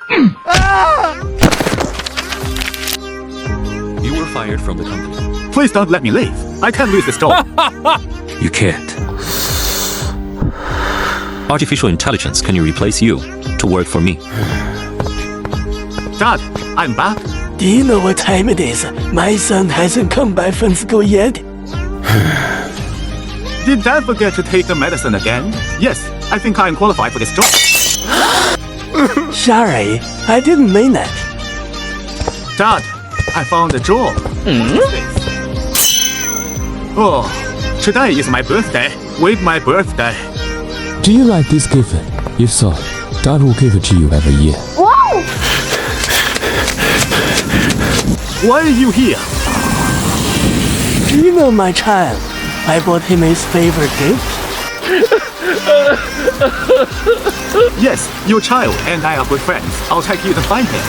You were fired from the company. Please don't let me leave. I can't lose this job. You can't. Artificial intelligence can replace you to work for me. Dad, I'm back. Do you know what time it is? My son hasn't come back from school yet. Did Dad forget to take the medicine again? Yes, I think I'm qualified for this job. Sorry, I didn't mean that. Dad, I found a job. Oh, today is my birthday. With my birthday. Do you like this gift? If so, Dad will give it to you every year. Why are you here? You know my child. I bought him his favorite gift. Yes, your child and I are good friends. I'll take you to find him.